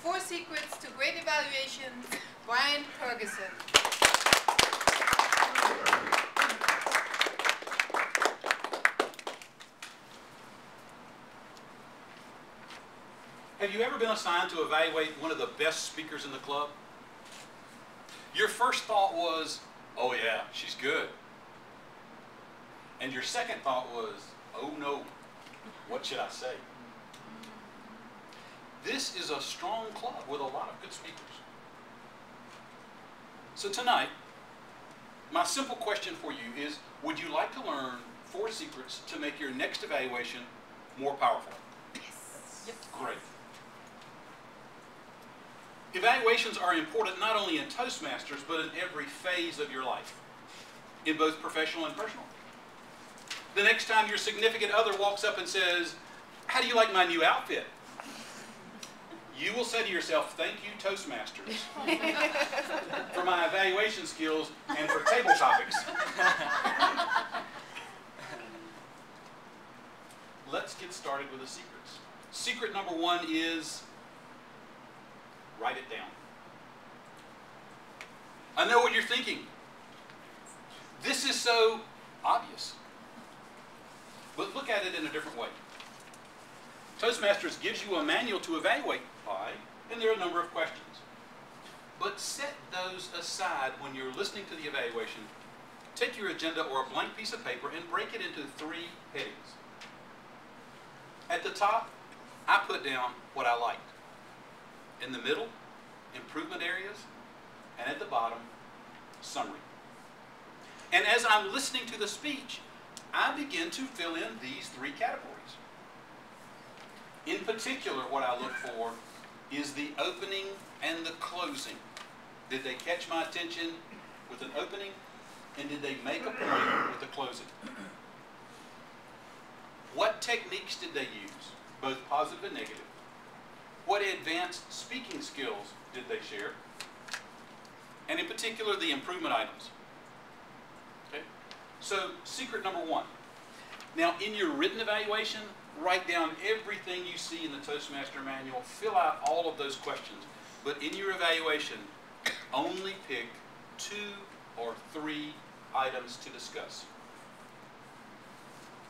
4 Secrets to Great Evaluations, Bryant Pergerson. Have you ever been assigned to evaluate one of the best speakers in the club? Your first thought was, oh yeah, she's good. And your second thought was, oh no, what should I say? This is a strong club with a lot of good speakers. So tonight, my simple question for you is, would you like to learn 4 secrets to make your next evaluation more powerful? Yes. Yep. Great. Evaluations are important not only in Toastmasters, but in every phase of your life, in both professional and personal. The next time your significant other walks up and says, how do you like my new outfit? You will say to yourself, thank you, Toastmasters, for my evaluation skills and for table topics. Let's get started with the secrets. Secret number 1 is write it down. I know what you're thinking. This is so obvious. But look at it in a different way. Toastmasters gives you a manual to evaluate by, and there are a number of questions. But set those aside when you're listening to the evaluation. Take your agenda or a blank piece of paper and break it into 3 headings. At the top, I put down what I liked. In the middle, improvement areas, and at the bottom, summary. And as I'm listening to the speech, I begin to fill in these 3 categories. In particular, what I look for is the opening and the closing. Did they catch my attention with an opening, and did they make a point with the closing? What techniques did they use, both positive and negative? What advanced speaking skills did they share? And in particular, the improvement items. Okay? So, secret number 1. Now, in your written evaluation, write down everything you see in the Toastmaster manual. Fill out all of those questions. But in your evaluation, only pick 2 or 3 items to discuss.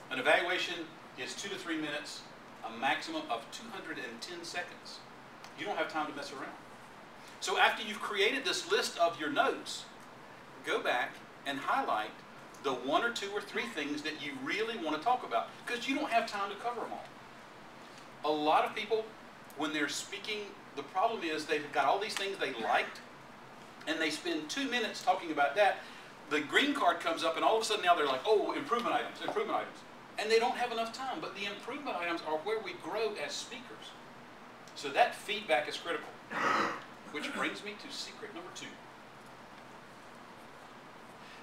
An evaluation is 2 to 3 minutes, a maximum of 210 seconds. You don't have time to mess around. So after you've created this list of your notes, go back and highlight the 1 or 2 or 3 things that you really want to talk about, because you don't have time to cover them all. A lot of people, when they're speaking, the problem is they've got all these things they liked, and they spend 2 minutes talking about that. The green card comes up, and all of a sudden now they're like, oh, improvement items, improvement items. And they don't have enough time, but the improvement items are where we grow as speakers. So that feedback is critical. Which brings me to secret number 2.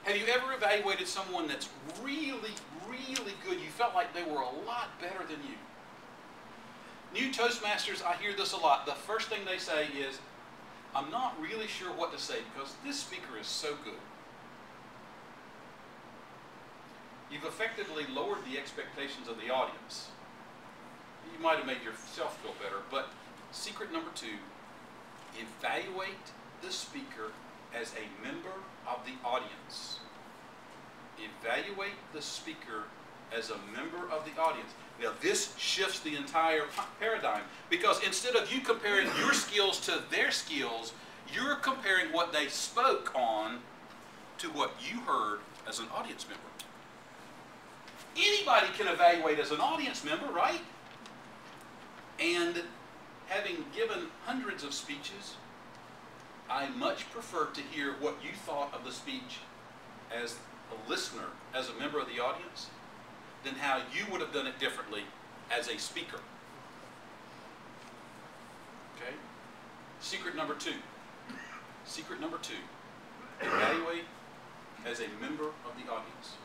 Have you ever evaluated someone that's really, really good? You felt like they were a lot better than you. New Toastmasters, I hear this a lot. The first thing they say is, I'm not really sure what to say because this speaker is so good. You've effectively lowered the expectations of the audience. You might have made yourself feel better, but secret number 2, evaluate the speaker as a member of the audience. Evaluate the speaker as a member of the audience. Now this shifts the entire paradigm, because instead of you comparing your skills to their skills, you're comparing what they spoke on to what you heard as an audience member. Anybody can evaluate as an audience member, right? And having given hundreds of speeches, I much prefer to hear what you thought of the speech as a listener, as a member of the audience, than how you would have done it differently as a speaker. Okay? Secret number 2. Secret number 2. Evaluate as a member of the audience.